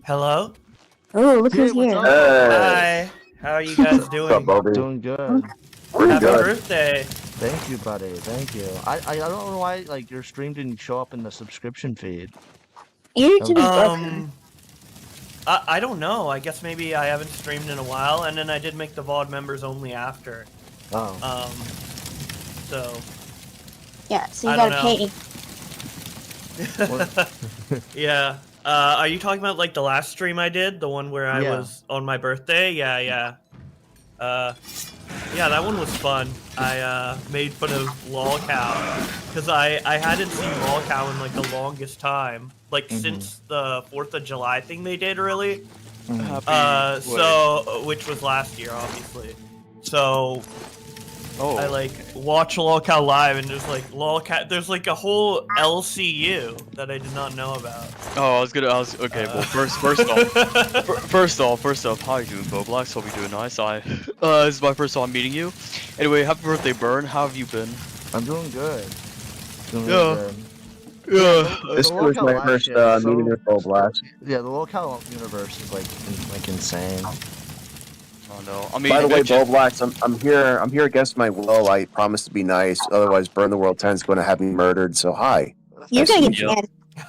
Hello? Oh, look who's what's here. up? Hi. How are you guys What's doing? up, Bobby? Doing good. Pretty Happy good. birthday. Thank you, buddy. Thank you. I don't know why like your stream didn't show up in the subscription feed. You need to be better. I don't know. I guess maybe I haven't streamed in a while, and then I did make the VOD members only after. Oh. So. Yeah, so you I don't gotta pay. Yeah. Are you talking about like the last stream I did? The one where I Yeah. was on my birthday? Yeah, yeah. Yeah, that one was fun. I made fun of Lolcow because I hadn't seen Lolcow in like the longest time, like since the 4th of July thing they did, really. So which was last year, obviously. So I like watch Lolcow live, and there's like Lolcow. There's like a whole LCU that I did not know about. Oh, okay. Well, first off, how are you doing, Bowblax? Hope you're doing nice. This is my first time meeting you. Anyway, happy birthday, Burn. How have you been? I'm doing good. Yeah. This was my first meeting with Bowblax. Yeah, the local universe is like insane. Oh no. I mean, By the way, Bowblax, I'm here against my will. I promised to be nice. Otherwise, Burn the World 10 is going to have me murdered. So hi. You're gonna get dead.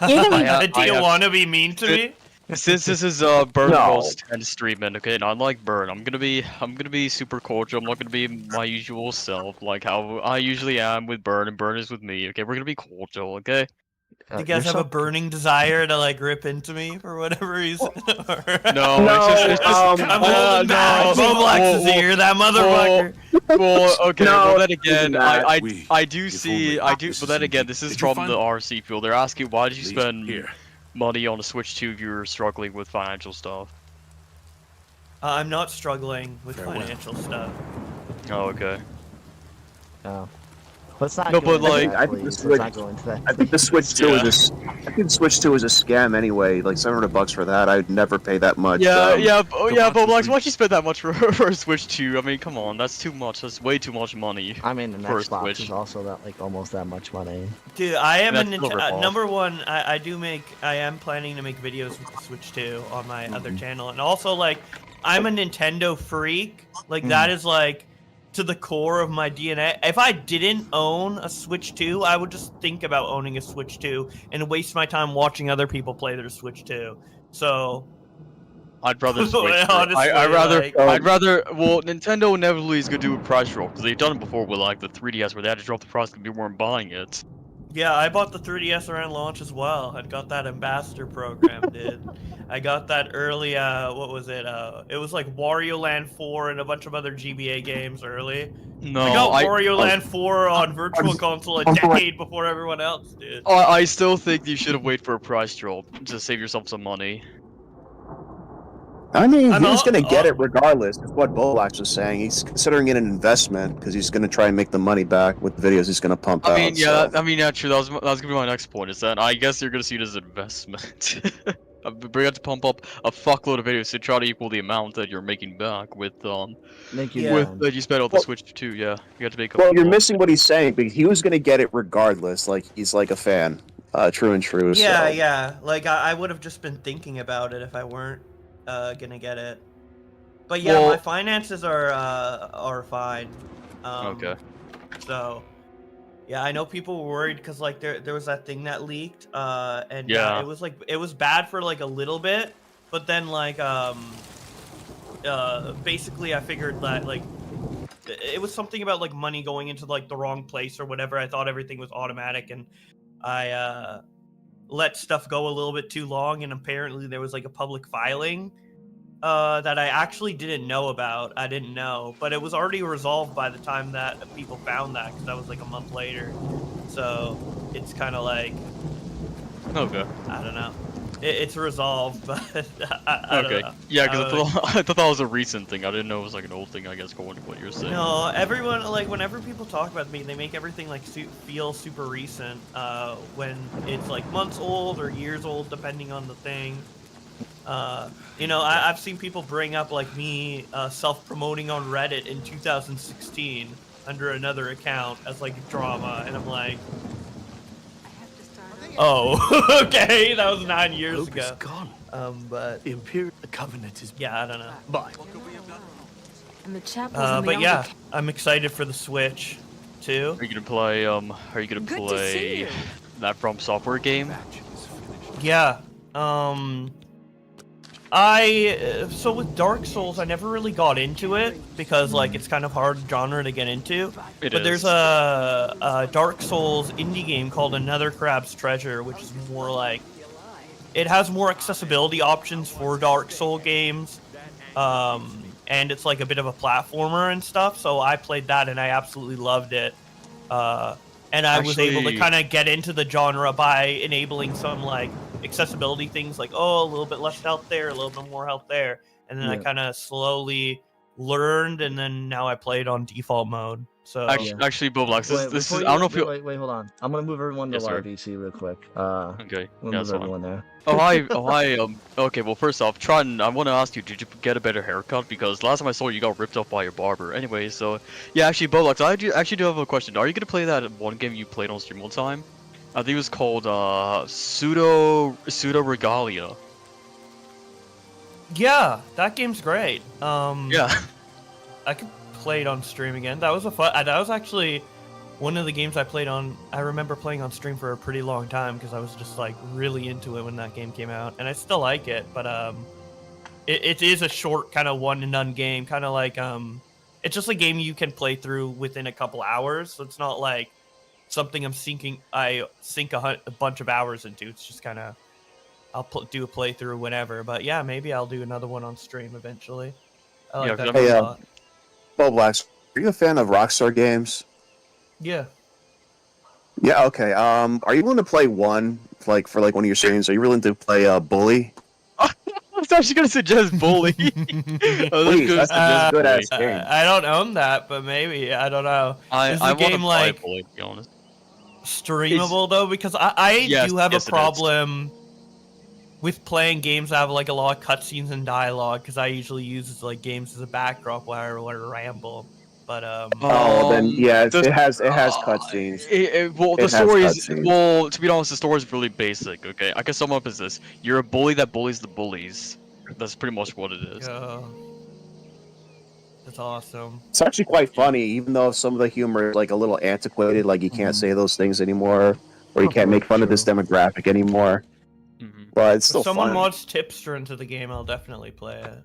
You're gonna be Do you want to be mean to me? Since this is Burn World's 10 streaming, okay, not like Burn. I'm gonna be super cordial. I'm not gonna be my usual self, like how I usually am with Burn, and Burn is with me. Okay, we're gonna be cordial, okay? You guys have a burning desire to like rip into me for whatever reason? No, it's just I'm holding back. Bowblax is here, that motherfucker. Well, okay, No, well then again, I do if see, only but then again, this is Did you from find the it? RC field. They're asking why did you Please, spend here. money on a Switch 2 if you're struggling with financial stuff? I'm not struggling with Farewell. financial stuff. Oh, okay. Oh. Let's not No, go but, into like- that, I think please. the Let's not Switch- go into that. I think the Switch 2 Yeah. is I think Switch 2 is a scam anyway. Like $700 for that. I'd never pay that much. Bowblax, why'd you spend that much for a Switch 2? I mean, come on, that's too much. That's way too much money. I mean, an for a Xbox Switch. is also that like almost that much money. Dude, I am That's overhaul. number one. I am planning to make videos with the Switch 2 on my other channel, and also like I'm a Nintendo freak. Like that is like to the core of my DNA. If I didn't own a Switch 2, I would just think about owning a Switch 2 and waste my time watching other people play their Switch 2. So I'd rather switch. Honestly, I'd rather. like- I'd rather. Well, Nintendo inevitably is gonna do a price drop because they've done it before with like the 3DS where they had to drop the price because people weren't buying it. Yeah, I bought the 3DS around launch as well. I got that ambassador program, dude. I got that early, what was it? It was like Wario Land 4 and a bunch of other GBA games early. No, I got Wario Land 4 on Virtual Console a decade before everyone else did. I still think you should have waited for a price drop to save yourself some money. I mean, I'm he's all- going to get it regardless. Is what Bowblax was saying. He's considering it an investment because he's going to try and make the money back with the videos he's going to pump out. I mean, yeah, so. I mean, yeah, true. That was gonna be my next point. Is that I guess you're gonna see it as an investment. But you have to pump up a fuckload of videos to try to equal the amount that you're making back with Making Yeah. with that you spent on the Switch 2. Yeah, you have to make. Well, you're missing what he's saying, but he was going to get it regardless. Like, he's like a fan. True and true. Yeah, so. yeah. Like, I would have just been thinking about it if I weren't gonna get it. But yeah, Well- my finances are fine. Okay. So, yeah, I know people were worried because like there was that thing that leaked, and Yeah. it was bad for like a little bit, but then like basically I figured that like it was something about like money going into like the wrong place or whatever. I thought everything was automatic, and I let stuff go a little bit too long, and apparently there was like a public filing that I actually didn't know about. I didn't know, but it was already resolved by the time that people found that, because that was like a month later. So it's kind of like, Okay. I don't know. It's resolved, but I don't Okay. know. Yeah, because I thought that was a recent thing. I didn't know it was like an old thing. I guess going to what you're saying. No, everyone, like, whenever people talk about me, they make everything like feel super recent when it's like months old or years old, depending on the thing. You know, I've seen people bring up like me self-promoting on Reddit in 2016 under another account as like drama, and I'm like, Oh, okay, that was 9 years Hope ago. is gone. But The Imperial Covenant is yeah, I don't know. bye. And the chapels in the But yeah, Albuquerque- I'm excited for the Switch too. Are you gonna play Are you gonna Good to see play you. that From Software game? Yeah. So with Dark Souls, I never really got into it because like it's kind of hard genre to get into. It But there's is. a Dark Souls indie game called Another Crab's Treasure, which is more like it has more accessibility options for Dark Soul games. And it's like a bit of a platformer and stuff. So I played that and I absolutely loved it. And I was able to Actually- kind of get into the genre by enabling some like accessibility things like, oh, a little bit less health there, a little bit more health there. And then I Yeah. kind of slowly learned, and then now I play it on default mode. So Actually, Bowblax, Wait, this before is. I don't know if you. wait, hold on. I'm gonna move everyone to Yes, sir. live VC real quick. Okay. We'll Yeah, move that's fine. everyone there. Oh hi, oh hi. Okay. Well, first off, Tron, I want to ask you, did you get a better haircut? Because last time I saw you, got ripped off by your barber. Anyway, so yeah, actually, Bowblax, actually do have a question. Are you gonna play that one game you played on stream one time? I think it was called Pseudo Regalia. yeah, that game's great. Yeah. I could play it on stream again. That was a fun. That was actually one of the games I played on. I remember playing on stream for a pretty long time because I was just like really into it when that game came out, and I still like it. But it is a short kind of one and done game, kind of like it's just a game you can play through within a couple hours. So it's not like something I sink a bunch of hours into. It's just kind of do a playthrough whenever. But yeah, maybe I'll do another one on stream eventually. I like Yeah, that 'cause game Hey, a lot. Bowblax, are you a fan of Rockstar games? Yeah. Yeah. Okay. Are you willing to play one for one of your streams? Are you willing to play Bully? I was actually gonna suggest Bully. I was Please, gonna that's a suggest good ass Bully. game. I don't own that, but maybe I don't know. Is the I want to game play like Bully, to be honest. streamable though? Because I Yes, do have yes, a it is. problem with playing games that have like a lot of cutscenes and dialogue because I usually use like games as a backdrop while I ramble. But Oh, then yeah, it the- has cutscenes. Well, the It has story is cutscenes. well. To be honest, the story is really basic. Okay, I can sum up as this: you're a bully that bullies the bullies. That's pretty much what it is. yeah, that's awesome. It's actually quite funny, even though some of the humor is like a little antiquated, like you can't say those things anymore, or you can't make fun of this demographic anymore. Mhm. But it's If still someone fun. mods Tipster into the game, I'll definitely play it.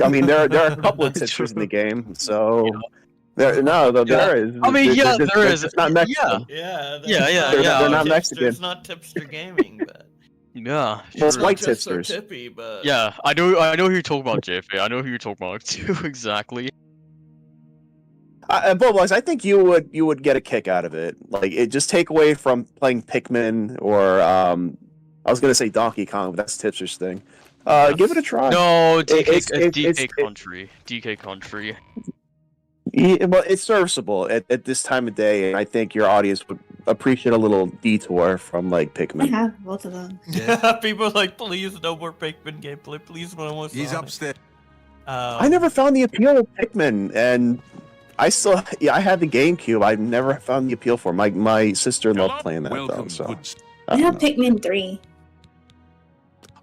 I mean, there are a couple of That's tipsters in the true. game, so there is. I mean, yeah, just- there they're is. just not Mexican. Yeah, Yeah, They're not Mexican. It's not Tipster Gaming, but Yeah. Well, it's sure. white Tips are tipsters. tippy, but Yeah, I know who you're talking about, JFA. I know who you're talking about too, exactly. Bowblax, I think you would get a kick out of it. Like, it just take away from playing Pikmin or I was gonna say Donkey Kong, but that's Tipster's thing. Give it a try. No, DK, it's- Country. DK Country. Yeah, well, it's serviceable at this time of day, and I think your audience would appreciate a little detour from like I Pikmin. have both of them. yeah, people are like, please no more Pikmin gameplay. Please no more. He's Sonic." upstairs. I never found the appeal of Pikmin, and I still, I had the GameCube. I never found the appeal for it. My sister loved playing that though. Welcome, So good- I have Pikmin 3.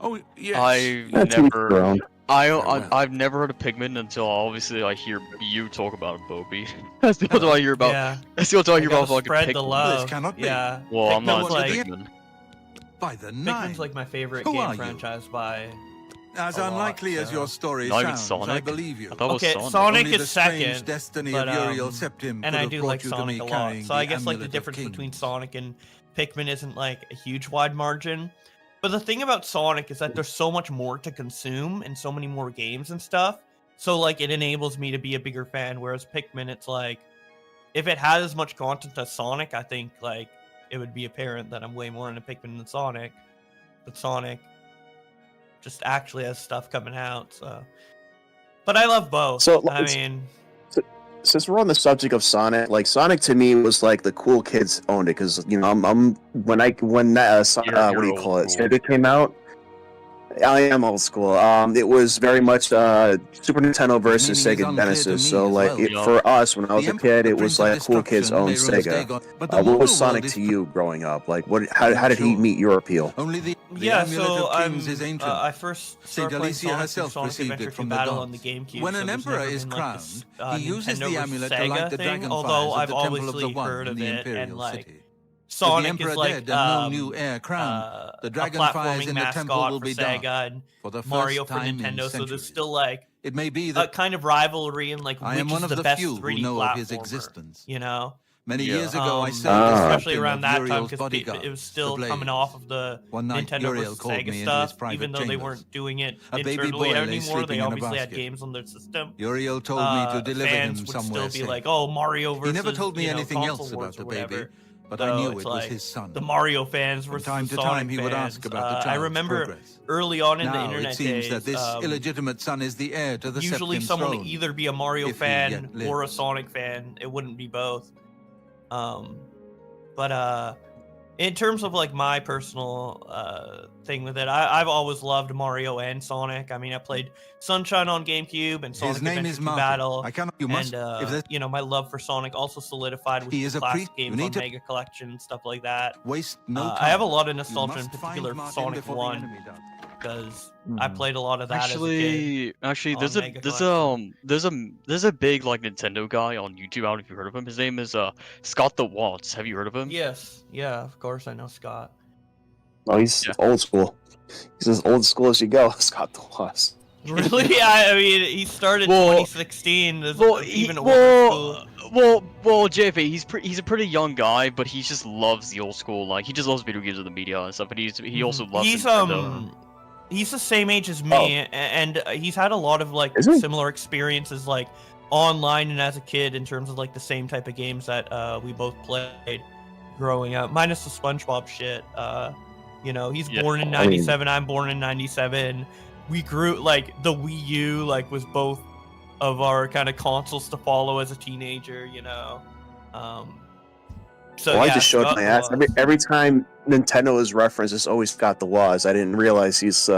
Oh yes. I've that's each their never. own. I've never heard of Pikmin until obviously I hear you talk about it, Bobby. That's the only I hear about. Yeah, That's the only I I hear gotta about fucking spread the Pikmin. love. This cannot be. Yeah, Well, I'm not Pikmin's into like Pikmin. By the nine. Pikmin's like my favorite Who are game you? franchise by. As a lot, unlikely as so- your story Not even sounds, I Sonic? believe you. I thought it was Okay, Sonic. Sonic Only is the strange second, destiny but, of Uriel um, Septim and could I have do brought like you to Sonic me a lot. carrying So I the guess like the Amulet of difference between Kings. Sonic and Pikmin isn't like a huge wide margin. But the thing about Sonic is that there's so much more to consume and so many more games and stuff. So like it enables me to be a bigger fan. Whereas Pikmin, it's like if it had as much content as Sonic, I think like it would be apparent that I'm way more into Pikmin than Sonic. But Sonic just actually has stuff coming out. So, but I love both. So, I mean, Since we're on the subject of Sonic, like Sonic to me was like the cool kids owned it because I'm when that You're what do you old call it? school. Sega came out, I am old school. It was very much Super Nintendo versus Meaning is Sega unclear to Genesis. me So, as like, well. Yeah. for us, when I was The a kid, the it was Prince of like cool kids Destruction, owned Nehru's Sega. Dagon, but the What was mortal Sonic world is to you growing up? Like, I'm how not did he sure. meet your appeal? Only the Yeah, amulet so of kings is ancient. I first Saint started playing Alicia Sonic through herself Sonic received Adventure it 2 from the Battle on gods. the GameCube. When so an there's emperor never is been, like, this, crowned, he uses Nintendo the versus amulet to Sega light the thing, dragon although fires at I've the Temple of the obviously One heard in of the it, imperial and like city. With the Sonic emperor is like dead and no new heir crowned, the a dragon fires platforming in the temple mascot will for be dark Sega and for the first Mario for time in Nintendo, so there's centuries. still like It may be a that kind of rivalry in like I am which one is of the the best few who 3D know of his platformer, existence. you know? Many Yeah. years ago, I served as Especially captain around of that time Uriel's because bodyguards, it was the still coming Blades. off of the One night, Nintendo Uriel versus called Sega me into his stuff. private Even though they chambers. weren't doing it A baby internally boy lay anymore, sleeping they in a obviously had basket. games on their system. Uriel told me to deliver Fans him would somewhere still be safe. like, "Oh, Mario versus He never told me anything console else wars about or the baby, whatever." but So I knew it's it was like his son. the Mario fans From versus time the to Sonic time, he would fans. ask about the I child's remember progress. early on in the Now internet it seems days, that this illegitimate son is the heir to the usually Septim someone throne. would either be a Mario if he fan yet or a lives. Sonic fan. It wouldn't be both. But in terms of like my personal thing with it, I've always loved Mario and Sonic. I mean, I played Sunshine on GameCube and Sonic His name Adventure is 2 Marty. Battle. I cannot. You must. And If there's my love for Sonic also solidified with He the is a classic priest. You games need on to- Mega Collection and stuff like that. waste no time. I have a lot of You nostalgia in must particular find for Martin Sonic before the 1 enemy does. because I Mhm. played a lot of that as a kid. Actually, on Mega Collection. there's a big like Nintendo guy on YouTube. I don't know if you heard of him. His name is Scott the Watts. Have you heard of him? Yes, yeah, of course I know Scott. Oh, he's Yeah. old school. He's as old school as you go. Scott the Lost. Really? I mean, he started Well- 2016. Even older school. JP, he's a pretty young guy, but he just loves the old school. Like he just loves video games and the media and stuff. But he also loves He's Nintendo. he's the same age as me, and he's had a lot of like Is he? similar experiences like online and as a kid in terms of like the same type of games that we both played growing up, minus the SpongeBob shit. He's Yeah. born in I mean- '97. I'm born in '97. We grew like the Wii U like was both of our kind of consoles to follow as a teenager. So I yeah, just showed Scott my ass. was. Every time Nintendo is referenced, it's always Scott the Waz. I didn't realize he's.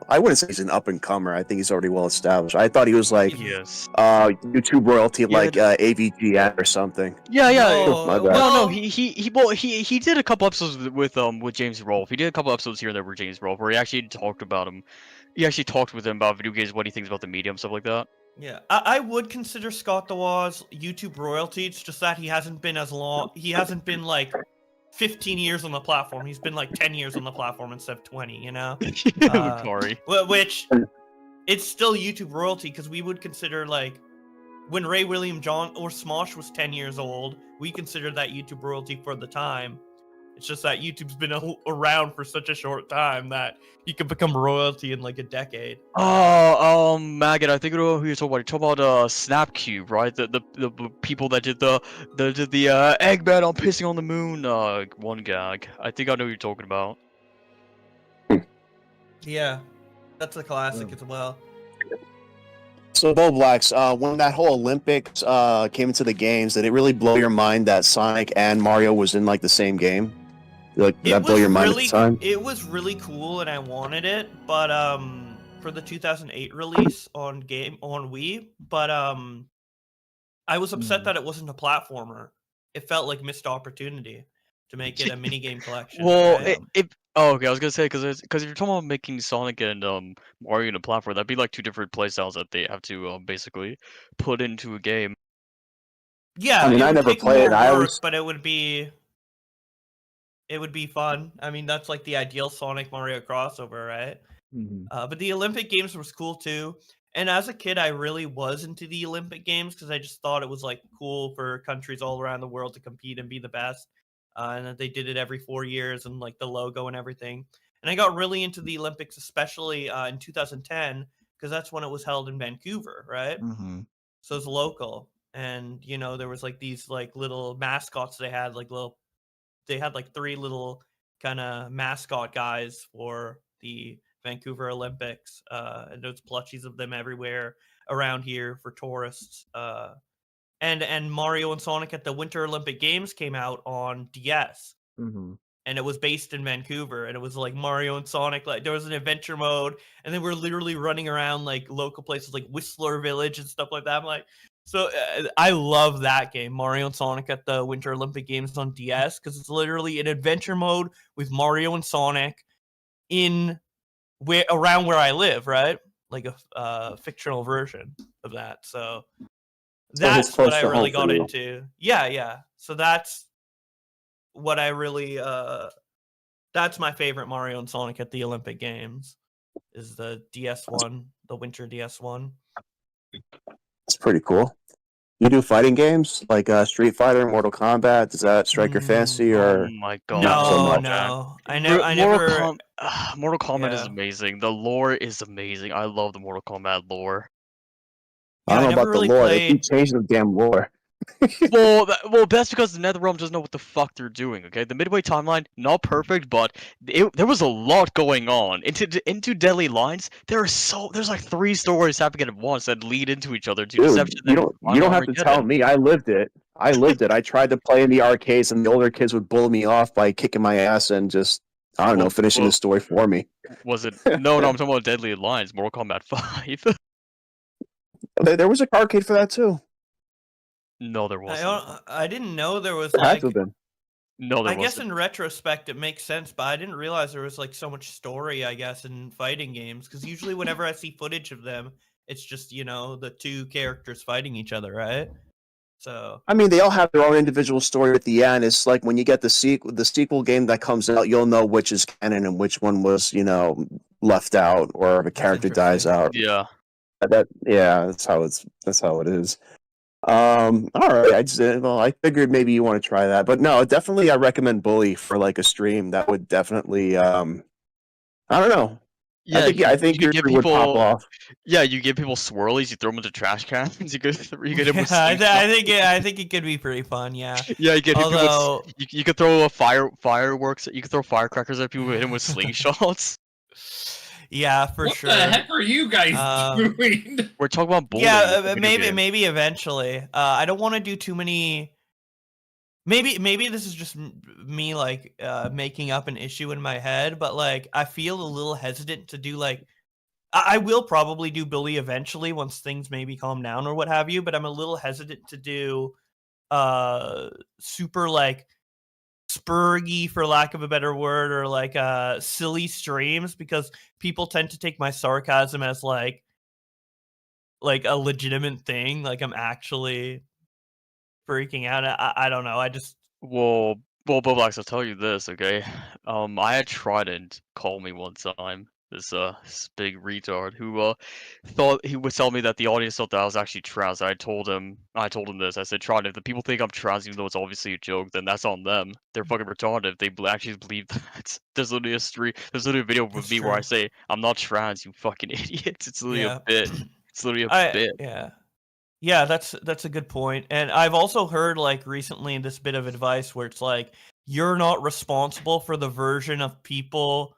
I wouldn't say he's an up and comer. I think he's already well established. I thought he was like Yes. YouTube royalty, Yeah, like AVGN or something. Yeah. No, My bad. No, he did a couple episodes with James Rolfe. He did a couple episodes here and there with James Rolfe, where he actually talked about him. He actually talked with him about video games, what he thinks about the medium, stuff like that. Yeah, I would consider Scott the Waz YouTube royalty. It's just that he hasn't been as long. He hasn't been like 15 years on the platform. He's been like 10 years on the platform instead of 20. Sorry. Which it's still YouTube royalty because we would consider like when Ray William John or Smosh was 10 years old, we considered that YouTube royalty for the time. It's just that YouTube's been around for such a short time that you could become royalty in like a decade. Maggot, I think I know who you're talking about. You're talking about Snapcube, right? The people that did the Eggman on pissing on the moon one gag. I think I know who you're talking about. Yeah, that's a classic as well. So, Bowblax, when that whole Olympics came into the games, did it really blow your mind that Sonic and Mario was in like the same game? Like, did that blow your mind at the time? It was really cool, and I wanted it, but for the 2008 release on Wii, but I was upset that it wasn't a platformer. It felt like missed opportunity to make it a minigame collection. Well, right? okay, I was gonna say because if you're talking about making Sonic and Mario in a platform, that'd be like two different playstyles that they have to basically put into a game. Yeah, I mean, it I would never take played. more I work, always- but it would be fun. I mean, that's like the ideal Sonic Mario crossover, right? Mhm. But the Olympic Games was cool too. And as a kid, I really was into the Olympic Games because I just thought it was like cool for countries all around the world to compete and be the best. And that they did it every 4 years and like the logo and everything. And I got really into the Olympics, especially in 2010, because that's when it was held in Vancouver, right? Mhm. So it's local. And there was like these like little mascots they had, they had like 3 little kind of mascot guys for the Vancouver Olympics. And there's plushies of them everywhere around here for tourists. And Mario and Sonic at the Winter Olympic Games came out on DS. Mhm. and it was based in Vancouver, and it was like Mario and Sonic. Like there was an adventure mode, and then we're literally running around like local places like Whistler Village and stuff like that. I'm like, so I love that game, Mario and Sonic at the Winter Olympic Games on DS, because it's literally an adventure mode with Mario and Sonic in around where I live, right? Like a fictional version of that. So that's close what I to really home for got you. into. Yeah. So that's what I really that's my favorite Mario and Sonic at the Olympic Games is the DS1, the Winter DS1. It's pretty cool. You do fighting games like Street Fighter, Mortal Kombat? Does that strike your fancy, Oh or my god. not so much? No. I Mortal never. Mortal Kombat is Yeah. amazing. The lore is amazing. I love the Mortal Kombat lore. I Yeah, don't know never about the really lore. They played. keep changing the damn lore. Well, that's because the NetherRealm doesn't know what the fuck they're doing. Okay, the Midway timeline not perfect, but there was a lot going on. Into Deadly Lines, there's like 3 stories happening at once that lead into each other to Dude, Deception. you Then don't have to tell Armageddon. me. I lived it. I tried to play in the arcades, and the older kids would bully me off by kicking my ass and just I don't know, finishing the story for me. Was it? No, I'm talking about Deadly Lines, Mortal Kombat 5. There was a arcade for that too. No, there wasn't. I didn't know there was It had like. to have been. No, there I guess wasn't. in retrospect it makes sense, but I didn't realize there was like so much story, I guess, in fighting games. Because usually whenever I see footage of them, it's just the 2 characters fighting each other, right? So I mean, they all have their own individual story at the end. It's like when you get the sequel game that comes out, you'll know which is canon and which one was, left out, or if a character dies interesting. out. Yeah. That's how it is. All right. I figured maybe you want to try that, but no, definitely I recommend Bully for like a stream. That would definitely, I don't know. Yeah, I think you your give stream would pop people. off. Yeah, you give people swirlies. You throw them into trash cans. You get them with. I think it could be pretty fun. Yeah. Yeah, you get Although, people. You could throw fireworks. You could throw firecrackers at people. Hit them with slingshots. yeah, for what sure. the heck are you guys doing? We're talking about bullying. Yeah, maybe eventually. I don't want to do too many. Maybe this is just me like making up an issue in my head, but like I feel a little hesitant to do like I will probably do Bully eventually once things maybe calm down or what have you, but I'm a little hesitant to do super like spurgy, for lack of a better word, or like silly streams, because people tend to take my sarcasm as like a legitimate thing, like I'm actually freaking out. I don't know. I just Well, Bowblax, I'll tell you this, okay? I had Trident call me one time. This big retard who thought he would tell me that the audience thought that I was actually trans. I told him this. I said, Trident, if the people think I'm trans, even though it's obviously a joke, then that's on them. They're fucking retarded if they actually believe that. There's literally a video with That's me where I true. say, I'm not trans, you fucking idiots. It's literally Yeah. a bit. It's literally a bit. Yeah, that's a good point. And I've also heard like recently this bit of advice where it's like you're not responsible for the version of people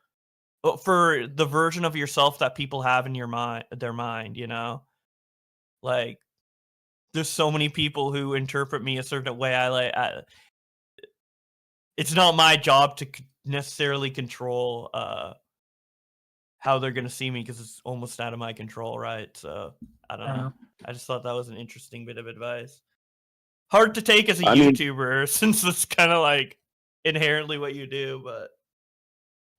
for the version of yourself that people have in their mind, Like there's so many people who interpret me a certain way. It's not my job to necessarily control how they're going to see me, because it's almost out of my control, right? So I don't know. I just thought that was an interesting bit of advice. Hard to take as a YouTuber, since it's kind of like inherently what you do, but.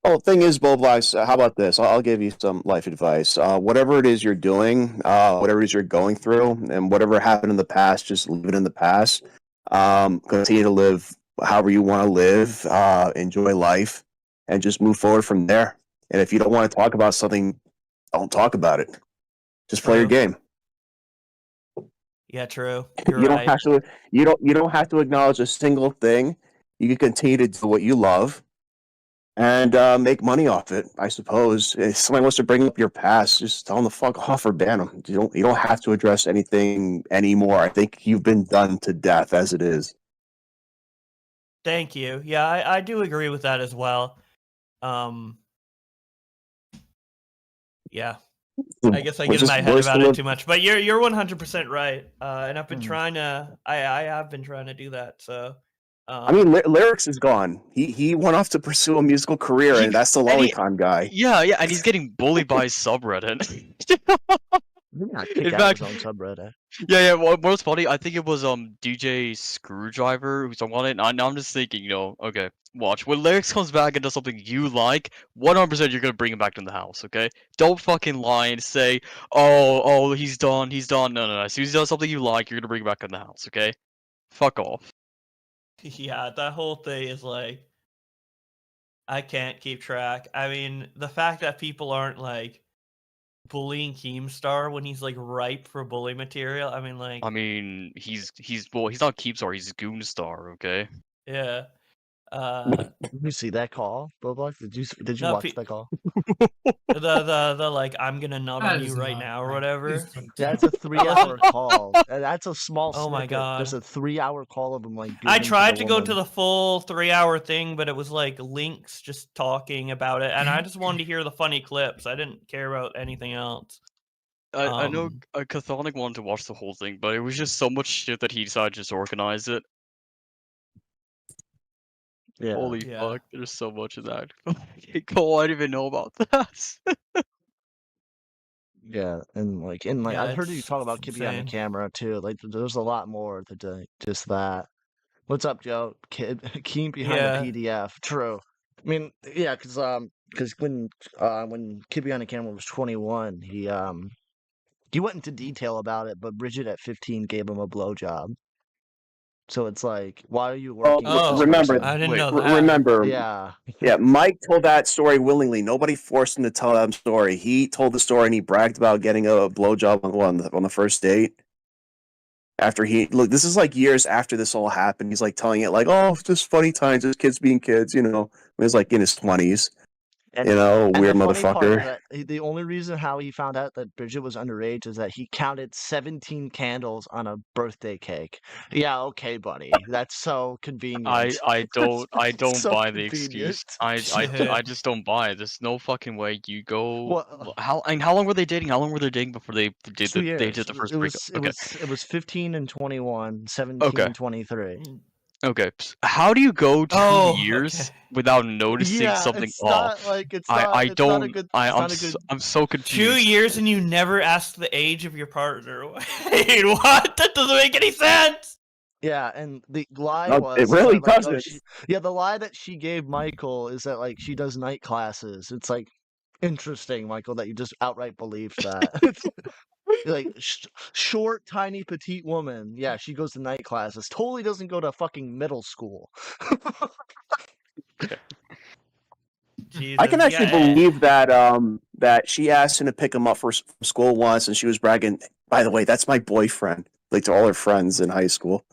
Well, the thing is, Bowblax, how about this? I'll give you some life advice. Whatever it is you're doing, whatever it is you're going through, and whatever happened in the past, just leave it in the past. Continue to live however you want to live, enjoy life, and just move forward from there. And if you don't want to talk about something, don't talk about it. Just play your game. Yeah, true. You don't have to. You don't have to acknowledge a single thing. You can continue to do what you love, and make money off it. I suppose if somebody wants to bring up your past, just tell them to fuck off or ban them. You don't have to address anything anymore. I think you've been done to death as it is. Thank you. Yeah, I do agree with that as well. Yeah. I guess I get in my head about it too much, but you're 100% right. And I've been trying to, I have been trying to do that. So I mean, Lyrics is gone. He went off to pursue a musical career, and that's the Lolicon guy. Yeah, and he's getting bullied by his subreddit. Yeah, kick In out fact, his own subreddit. yeah. What's funny? I think it was DJ Screwdriver who's on it. Now I'm just thinking, okay, watch when Lyrics comes back and does something you like, 100% you're gonna bring him back to the house. Okay, don't fucking lie and say, oh, he's done. No. As soon as he does something you like, you're gonna bring him back in the house. Okay, fuck off. Yeah, that whole thing is like, I can't keep track. I mean, the fact that people aren't like bullying Keemstar when he's like ripe for bully material. I mean, like, I mean, he's not Keepstar, he's Goonstar. Okay. yeah. Did you see that call, Bowblax? Did you No, watch that call? the like, I'm gonna nut on you right now or whatever. Yeah, it's a 3-hour call. That's a small Oh my snippet. God. There's a 3-hour call of him like. I gooning tried to the go woman. to the full 3-hour thing, but it was like links just talking about it, and I just wanted to hear the funny clips. I didn't care about anything else. I know Cathonic wanted to watch the whole thing, but it was just so much shit that he decided to just organize it. Yeah. Holy fuck, there's so much of that. Cole, I didn't even know about that. Yeah, and Yeah, I've heard you it's talk about Kibby on the insane. camera too. Like, there's a lot more to just that. What's up, Joe? Keen behind the PDF. True. I mean, yeah, because when Kibby on the camera was 21, he went into detail about it, but Bridget at 15 gave him a blowjob. So it's like, why are you working? with this remember, person? I didn't know that. remember, Yeah. Mike told that story willingly. Nobody forced him to tell that story. He told the story and he bragged about getting a blowjob on the first date. After this is like years after this all happened. He's like telling it like, oh, it's just funny times, just kids being kids, He was like in his 20s. And, weird the funny part is motherfucker. that the only reason how he found out that Bridget was underage is that he counted 17 candles on a birthday cake. Yeah, okay, buddy. That's so convenient. I don't so buy the convenient. excuse. I just don't buy it. There's no fucking way you go. Well, how long were they dating? How long were they dating before they did the first breakup? Okay. It was 15 and 21, 17 and 23. Okay. How do you go 2 years Okay. without noticing something it's off? not like it's not. I it's don't. Not a good, I'm so confused. 2 years and you never asked the age of your partner. Wait, what? That doesn't make any sense. Yeah, and the lie No, was it really that, like, doesn't. the lie that she gave Michael is that like she does night classes. It's like interesting, Michael, that you just outright believed that. Like short, tiny, petite woman. Yeah, she goes to night classes. Totally doesn't go to fucking middle school. Jesus, I can actually believe that that she asked him to pick him up from school once, and she was bragging. By the way, that's my boyfriend. Like to all her friends in high school,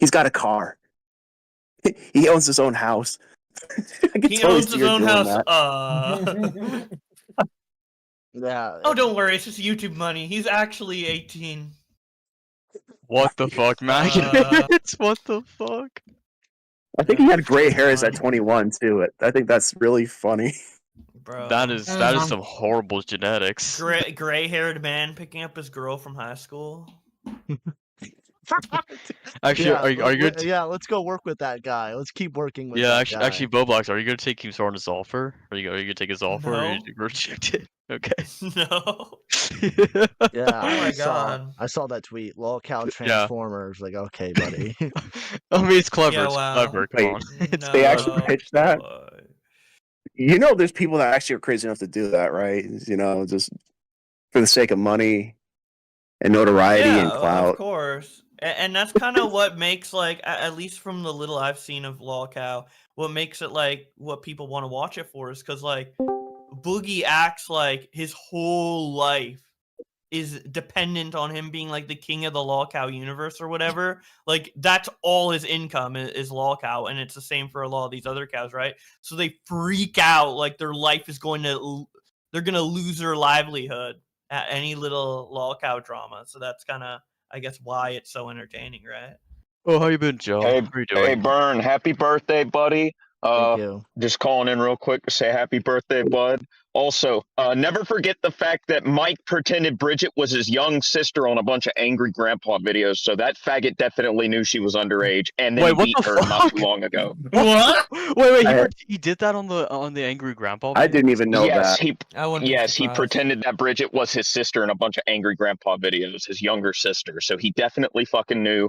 he's got a car. He owns his own house. He owns his own house. Yeah. Oh, don't worry. It's just YouTube money. He's actually 18. What the fuck, Maggots? What the fuck? I think he had gray hairs at 21 too. I think that's really funny. Bro, that is some horrible genetics. Gray-haired man picking up his girl from high school. Actually, are you good? Yeah, let's go work with that guy. Let's keep working with. Yeah, that guy. actually, Bowblax, are you gonna take Keemstar on his offer? Are you gonna take his offer? No. Or you reject it? Okay. No. Yeah. Oh my god. I saw that tweet. Lolcow Transformers. Like, okay, buddy. I mean, it's clever. Yeah, It's wow. clever. Come on. They actually pitched that. There's people that actually are crazy enough to do that, right? Just for the sake of money and notoriety and clout. Of course. And that's kind of what makes, like, at least from the little I've seen of Lolcow, what makes it, like, what people want to watch it for is because, like, Boogie acts like his whole life is dependent on him being, like, the king of the Lolcow universe or whatever. Like, that's all his income is Lolcow, and it's the same for a lot of these other cows, right? So they freak out, like, their life is they're going to lose their livelihood at any little Lolcow drama. So that's kind of, I guess, why it's so entertaining, right? Oh, how you been, Joe? Hey, how you doing? Hey, Burn, happy birthday, buddy. Thank you. Just calling in real quick to say happy birthday, bud. Also, never forget the fact that Mike pretended Bridget was his young sister on a bunch of angry grandpa videos, so that faggot definitely knew she was underage and then Wait, what beat the her not fuck? too long ago. What? Wait, he did that on the angry grandpa I videos? didn't even know Yes, that. I wouldn't be he surprised. pretended that Bridget was his sister in a bunch of angry grandpa videos, his younger sister. So he definitely fucking knew.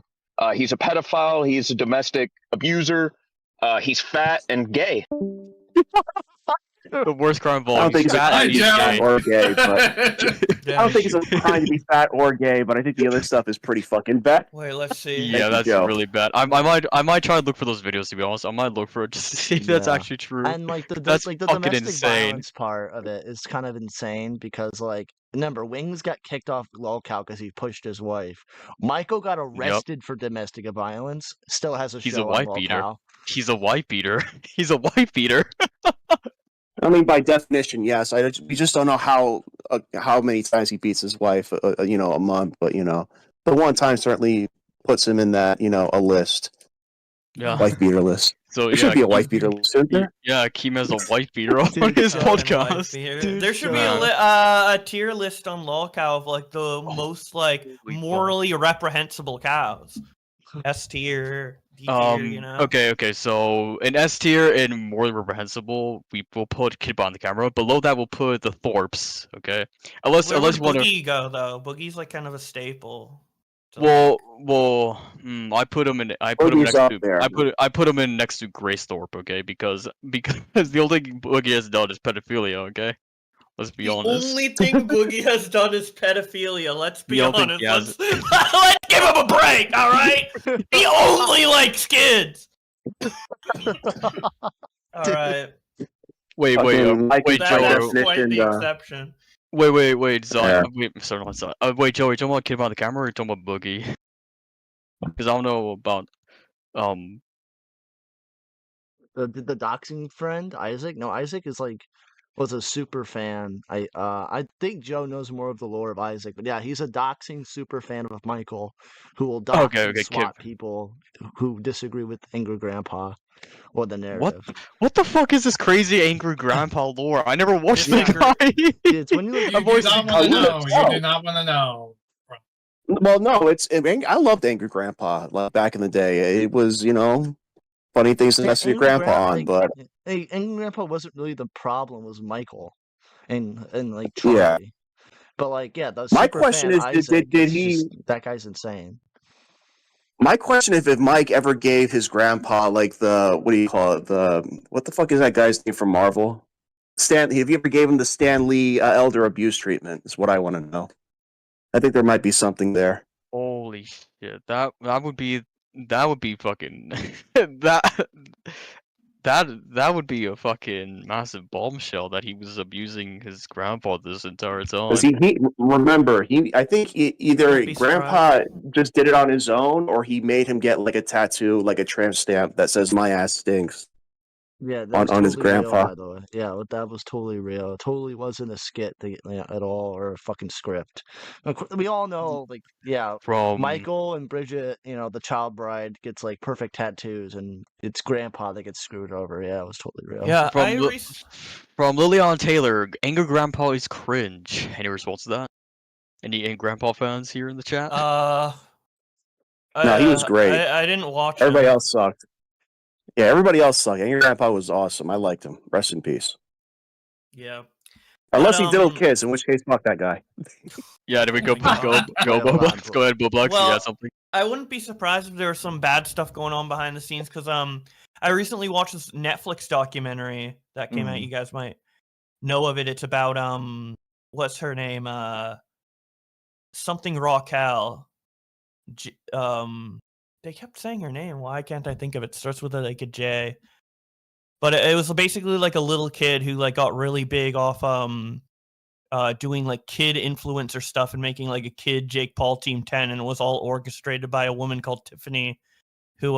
He's a pedophile. He's a domestic abuser. He's fat and gay. The worst crime of all. I don't think He's it's a fat crime and to be he's fat gay. or gay, but Yeah, I don't think it's a crime to be fat or gay. But I think the other stuff is pretty fucking bad. Wait, let's see. Yeah, that's Joe. really bad. I might try to look for those videos, to be honest. I might look for it just to see if that's Yeah. actually true. And like the That's like the fucking domestic insane. violence part of it is kind of insane because like remember Wings got kicked off lolcow because he pushed his wife. Michael got arrested for domestic violence. Still has a He's show a wife on beater. lolcow. He's a wife beater. He's a wife beater. I mean, by definition, yes. We just don't know how many times he beats his wife, a month. But the one time certainly puts him in that, a list, Yeah. wife beater list. So There should be a wife beater list, isn't there? Yeah, Keem has a wife beater on Dude, his fucking podcast. Dude, There should be shut a tier list on lolcow of like the most like holy morally reprehensible cows. S tier, D tier, Okay. So in S tier and morally reprehensible, we will put Kid on the camera. Below that, we'll put the Thorpes. Okay, unless Where would you want to. Boogie go though? Boogie's like kind of a staple. to, I put him in. I put him Boogie's next up to. there. I put him in next to Grace Thorpe. Okay, because the only thing Boogie has done is pedophilia. Okay, let's be the honest. only thing Boogie has done is pedophilia. Let's be You don't think honest. he has- Let's give him a break, all right? He only likes kids. All right. Wait, Fucking Mike wait, is That, by Joe. that's quite the definition, exception. Wait, Zion. Yeah. Wait, sorry, not Zion. Wait, Joey, you talking about Kid on the camera or you talking about Boogie? Because I don't know about the doxing friend Isaac. No, Isaac was a super fan. I think Joe knows more of the lore of Isaac, but yeah, he's a doxing super fan of Michael, who will dox and Okay, swat people who disagree with Angry Grandpa or the narrative. what the fuck is this crazy angry grandpa lore? I never watched This that guy. It's when you You look do I've always not seen- want to Oh, know. yeah. You do not want to know. Well, no, I loved Angry Grandpa back in the day. It was, funny things to mess with your grandpa on, but Angry Grandpa wasn't really the problem. Was Michael and like Charlie. But like, yeah, the My super question fan is, did Isaac he- just- that guy's insane. my question is if Mike ever gave his grandpa like what do you call it? What the fuck is that guy's name from Marvel? Have you ever gave him the Stan Lee elder abuse treatment? Is what I want to know. I think there might be something there. Holy shit! That would be fucking that would be a fucking massive bombshell that he was abusing his grandpa this entire time. Because remember, I think either Don't be Grandpa just did it on his own, or he made him get like a tattoo, like a tramp stamp that says "My ass stinks." Yeah, that was on his totally real, grandpa. by the way. Yeah, that was totally real. It totally wasn't a skit at all or a fucking script. We all know, like, yeah, From Michael and Bridget, the child bride gets like perfect tattoos, and it's grandpa that gets screwed over. Yeah, it was totally real. Yeah, From I Li- from Liliana Taylor, Angry Grandpa is cringe. Any response to that? Any Grandpa fans here in the chat? No, he was great. I didn't watch Everybody him. else sucked. Yeah, everybody else sucked. Angry Grandpa was awesome. I liked him. Rest in peace. Yeah. Unless he But, diddled kids, in which case, fuck that guy. Yeah, did we go Oh my God. go Wait, hold on. Bowblax? Go ahead, Bowblax. Well, you got something? I wouldn't be surprised if there was some bad stuff going on behind the scenes because I recently watched this Netflix documentary that came out. You guys might know of it. It's about what's her name? Something Raquel. They kept saying her name. Why can't I think of it? Starts with like a J. But it was basically like a little kid who like got really big off doing like kid influencer stuff and making like a kid Jake Paul Team 10, and it was all orchestrated by a woman called Tiffany who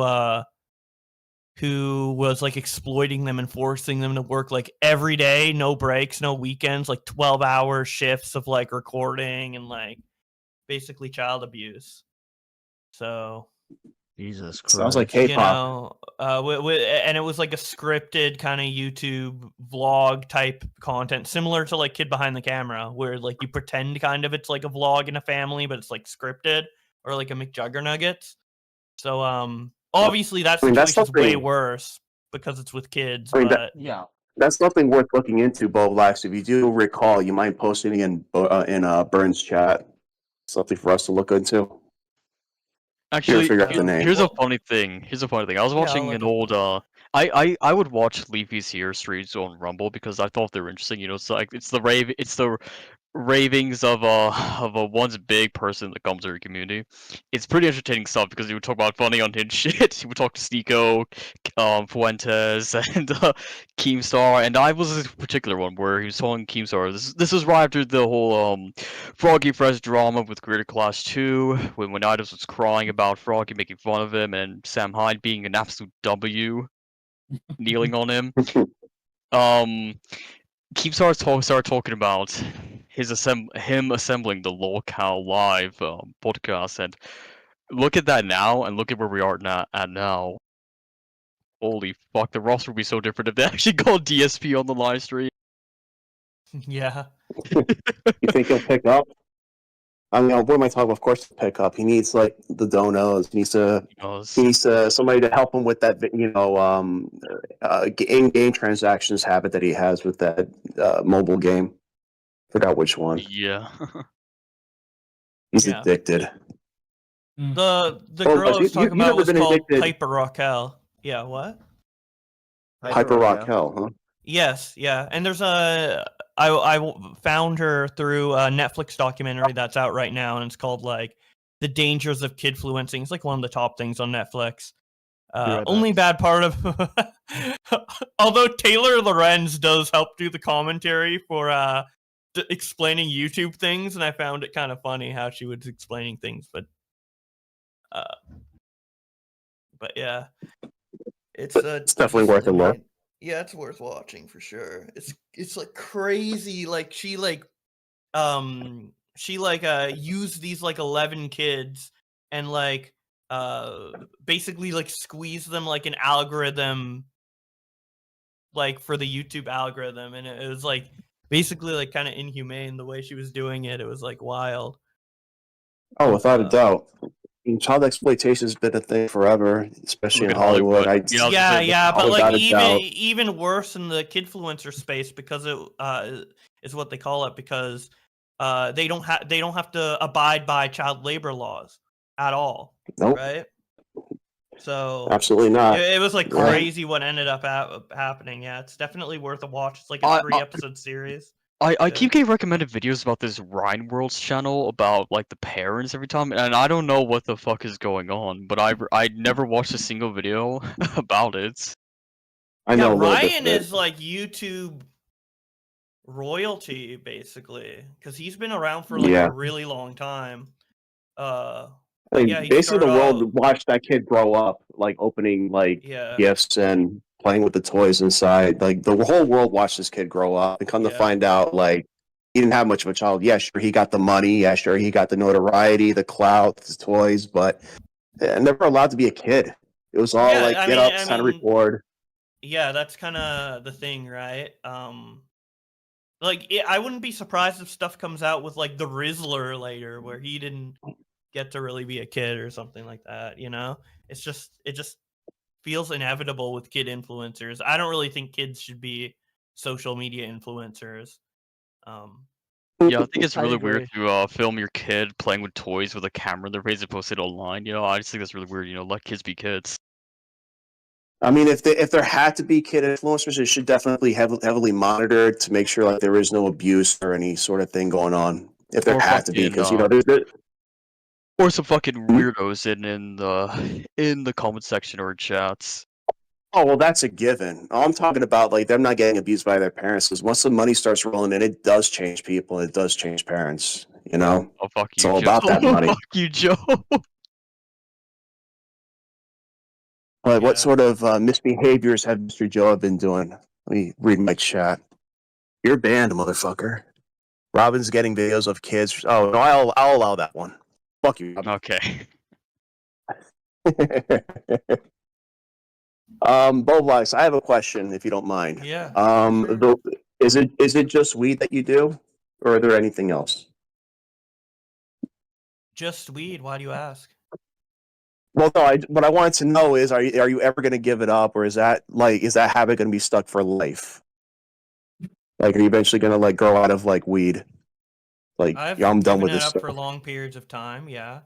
was like exploiting them and forcing them to work like every day, no breaks, no weekends, like 12-hour shifts of like recording and like basically child abuse. So Jesus Christ. Sounds like You K-pop. know, and it was like a scripted kind of YouTube vlog type content, similar to like Kid Behind the Camera, where like you pretend kind of it's like a vlog in a family, but it's like scripted, or like a McJuggernuggets. So obviously that I mean, that's situation's way something. worse because it's with kids, I mean, but Yeah. that's something worth looking into, Bowblax. If you do recall, you mind posting it in Burns chat. Something for us to look into. Actually, figure out the name. here's a funny thing. Here's a funny thing. I was Yeah, I'll watching look an it up. old I would watch Leafy's here streams on Rumble because I thought they were interesting. You know, it's like it's the ravings of a once big person that comes to your community. It's pretty entertaining stuff because he would talk about funny unhinged shit. He would talk to Stico, Fuentes, and Keemstar, and I was this particular one where he was telling Keemstar. This was right after the whole Froggy Fresh drama with Creator Class 2, when Idos was crying about Froggy making fun of him and Sam Hyde being an absolute W, kneeling on him. Keemstar started talking about him assembling the Lolcow Live podcast, and look at that now, and look at where we are now. Holy fuck, the roster would be so different if they actually called DSP on the live stream. Yeah. You think he'll pick up? I mean, what am I talking about? Of course, he'll pick up. He needs like the donos. He needs somebody to help him with that. In-game transactions habit that he has with that mobile game. Forgot which one. Yeah. He's Yeah. addicted. The Oh, girl I was talking you've about never was been called addicted. Piper Raquel. Yeah, what? Hyper Raquel, huh? Yes, yeah. And there's I found her through a Netflix documentary that's out right now, and it's called like The Dangers of Kidfluencing. It's like one of the top things on Netflix. right Only bad part of although Taylor Lorenz does help do the commentary for explaining YouTube things, and I found it kind of funny how she was explaining things, but yeah, it's definitely worth a look. Yeah, it's worth watching for sure. It's like crazy. Like she used these like 11 kids and like basically like squeeze them like an algorithm, like for the YouTube algorithm, and it was like basically like kind of inhumane the way she was doing it. It was like wild. Oh, without a doubt. Child exploitation has been a thing forever, especially in Hollywood. Yeah, but like doubt. even worse in the kidfluencer space because it is what they call it, because they don't have to abide by child labor laws at all. Nope. Right? So absolutely not. It was like crazy what ended up happening. Yeah, it's definitely worth a watch. It's like a 3-episode series. I keep getting recommended videos about this Rhine Worlds channel about like the parents every time, and I don't know what the fuck is going on, but I never watched a single video about it. I know Ryan is like YouTube royalty basically, because he's been around for like a really long time. Basically the world watched that kid grow up, like opening like gifts and playing with the toys inside. Like the whole world watched this kid grow up, and come to find out, like he didn't have much of a child. Yeah, sure, he got the money. Yeah, sure, he got the notoriety, the clout, the toys, but never allowed to be a kid. It was all like get up, sign to record. Yeah, that's kind of the thing, right? I wouldn't be surprised if stuff comes out with like the Rizzler later, where he didn't get to really be a kid or something like that. You know, it just feels inevitable with kid influencers. I don't really think kids should be social media influencers. Yeah, I think it's really weird to film your kid playing with toys with a camera in their face and post it online. You know, I just think that's really weird. You know, let kids be kids. I mean, if there had to be kid influencers, it should definitely heavily monitored to make sure like there is no abuse or any sort of thing going on. If there had to be, because you know, or some fucking weirdos in the comment section or chats. Oh well, that's a given. I'm talking about like them not getting abused by their parents, because once the money starts rolling in, it does change people. It does change parents. You know, oh fuck it's you, all Joe. about that money. Fuck you, Joe. But what sort of misbehaviors have Mr. Joe been doing? Let me read my chat. You're banned, motherfucker. Robin's getting videos of kids. Oh no, I'll allow that one. Fuck you, Robin. Okay. Bowblax, I have a question, if you don't mind. Yeah. Is it just weed that you do, or are there anything else? Just weed. Why do you ask? Well, no. What I wanted to know is, are you ever going to give it up, or is that habit going to be stuck for life? Like, are you eventually going to like grow out of like weed? Like, I've I'm done given with it this up stuff. for long periods of time. Yeah.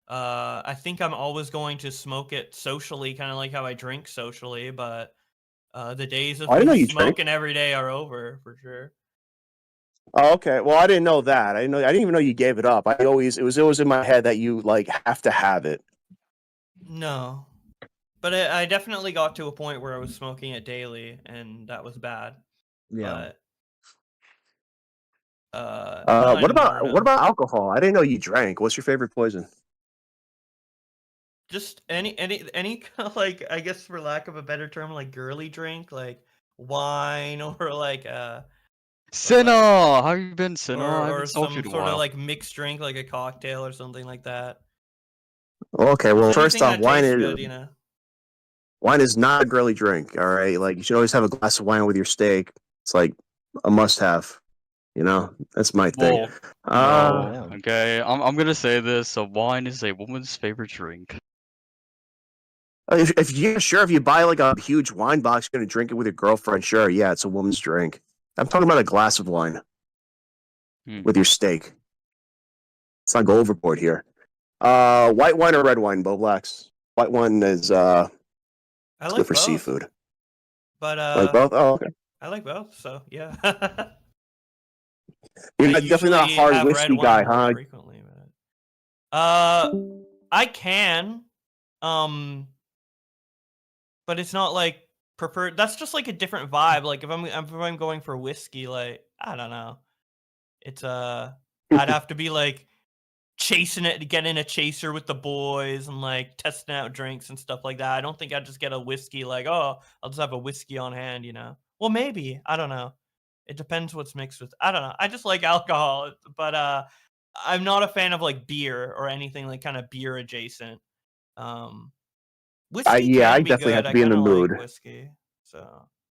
I think I'm always going to smoke it socially, kind of like how I drink socially. But the days of I didn't know me you drank. smoking every day are over for sure. Oh, okay. Well, I didn't know that. I didn't even know you gave it up. It was in my head that you like have to have it. No, but I definitely got to a point where I was smoking it daily, and that was bad. Yeah. But not What anymore, about no. alcohol? I didn't know you drank. What's your favorite poison? Just any kind of, like, I guess for lack of a better term, like girly drink, like wine or like Sinner, how have you been, Sinner? I haven't or talked to you some in a sort of while. like mixed drink, like a cocktail or something like that. Okay. Well, Just first anything off, that tastes good, you know. wine is not a girly drink. All right. Like, you should always have a glass of wine with your steak. It's like a must-have. You know, that's my thing. Well, Oh, no. yeah. Okay, I'm gonna say this. So wine is a woman's favorite drink. If you buy like a huge wine box, you're gonna drink it with your girlfriend. Sure, yeah, it's a woman's drink. I'm talking about a glass of wine with your steak. Let's not go overboard here. White wine or red wine, Bowblax? White wine is I it's like good for both, seafood. but Like both? Oh, okay. I like both, so yeah. You're I definitely not a usually hard have red whiskey wine guy, more huh? frequently, but I can, but it's not like preferred. That's just like a different vibe. Like if I'm going for whiskey, like I don't know, it's I'd have to be like chasing it, get in a chaser with the boys and like testing out drinks and stuff like that. I don't think I'd just get a whiskey like, oh, I'll just have a whiskey on hand, you know. Well, maybe, I don't know. It depends what's mixed with. I don't know. I just like alcohol, but I'm not a fan of like beer or anything like kind of beer adjacent. Whiskey I can be definitely have good. to I be in kind the of like mood. whiskey. So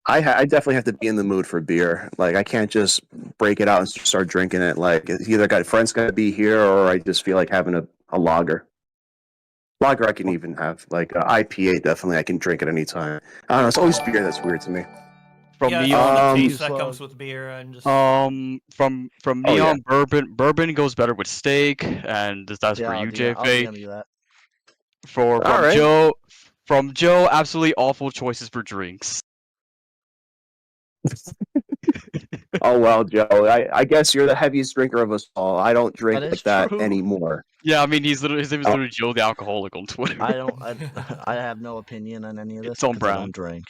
I definitely have to be in the mood for beer. Like, I can't just break it out and start drinking it. Like, it's either got friends got to be here, or I just feel like having a lager. Lager I can even have. Like, IPA, definitely I can drink at any time. I don't know. It's always beer that's weird to me. From yeah, me it's all the on, taste that slug. comes with beer and just from Oh, me yeah. on bourbon goes better with steak, and that's for Yeah, you, I'll JFA. DM you that. From All right. Joe, absolutely awful choices for drinks. Oh, well, Joe. I guess you're the heaviest drinker of us all. I don't drink That is like that true. anymore. Yeah, I mean his name is Oh. literally Joe the Alcoholic on Twitter. I have no opinion on any of this It's on because I brand. don't drink.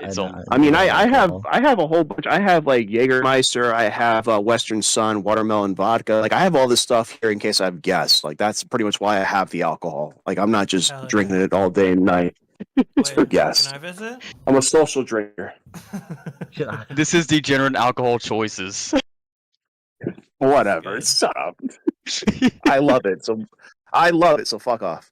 It's on. I mean, don't I have alcohol. a whole bunch. I have like Jägermeister. I have Western Sun, watermelon vodka. Like, I have all this stuff here in case I have guests. Like, that's pretty much why I have the alcohol. Like, I'm not just hell drinking yeah. it all day and night. It's for Wait, can guests. I visit? I'm a social drinker. Yeah. This is degenerate alcohol choices. Whatever. Good. Shut up. I love it. So fuck off.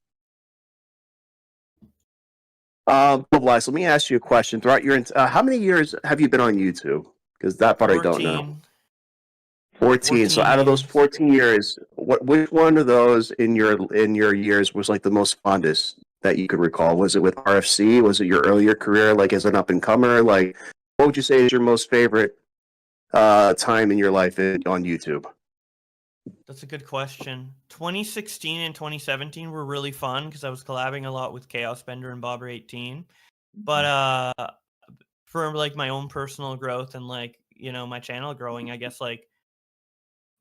Bowblax, let me ask you a question. Throughout your how many years have you been on YouTube? Because that part I don't know. 14. So out of those years. 14 years, which one of those in your years was like the most fondest that you could recall? Was it with RFC? Was it your earlier career, like as an up and comer? Like, what would you say is your most favorite time in your life on YouTube? That's a good question. 2016 and 2017 were really fun because I was collabing a lot with Chaos Bender and Bobber18. But for like my own personal growth and like, you know, my channel growing, I guess like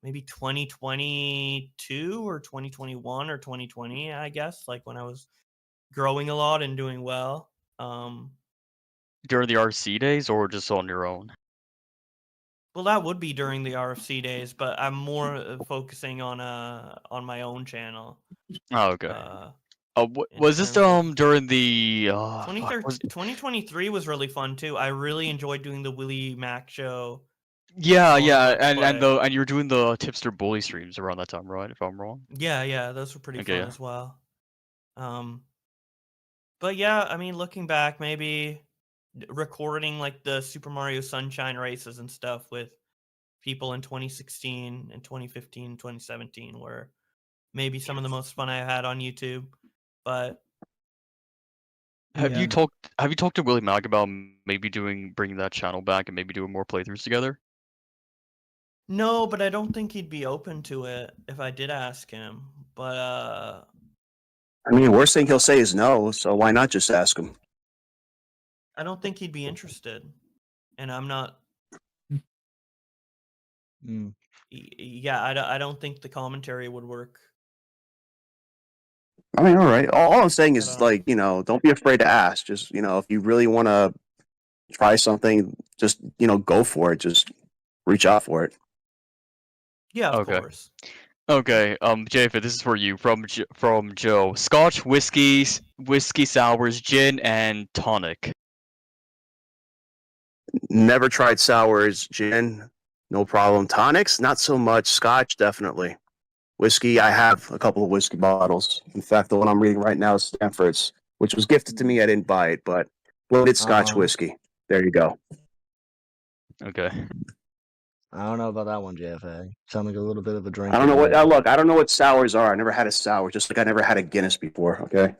maybe 2022 or 2021 or 2020, I guess, like when I was growing a lot and doing well. During the RC days or just on your own? Well, that would be during the RFC days, but I'm more focusing on my own channel. Oh, okay. In Was this terms of- during the 2023 was really fun too. I really enjoyed doing the Willie Mac show. Yeah, yeah, Let's Play. and you were doing the tipster bully streams around that time, right? If I'm wrong. Yeah, those were pretty Okay, fun yeah. as well. But yeah, I mean, looking back, maybe recording like the Super Mario Sunshine races and stuff with people in 2016 and 2015 and 2017 were maybe some of the most fun I had on YouTube. But Have yeah. you talked to Willie Mack about maybe bringing that channel back and maybe doing more playthroughs together? No, but I don't think he'd be open to it if I did ask him. But I mean, worst thing he'll say is no, so why not just ask him? I don't think he'd be interested. And I'm not. Mm. Yeah, I don't think the commentary would work. I mean, all right. All I'm saying is, like, you know, don't be afraid to ask. Just, you know, if you really want to try something, just, you know, go for it. Just reach out for it. Yeah, of Okay. course. Okay, Japheth, this is for you from Joe. Scotch, whiskey sours, gin, and tonic. Never tried sours, gin, no problem. Tonics, not so much. Scotch, definitely. Whiskey, I have a couple of whiskey bottles. In fact, the one I'm reading right now is Stanford's, which was gifted to me. I didn't buy it, but loaded Scotch whiskey. There you go. Okay. I don't know about that one, JFA. Sound like a little bit of a drink. I don't know what. Look, I don't know what sours are. I never had a sour, just like I never had a Guinness before. Okay.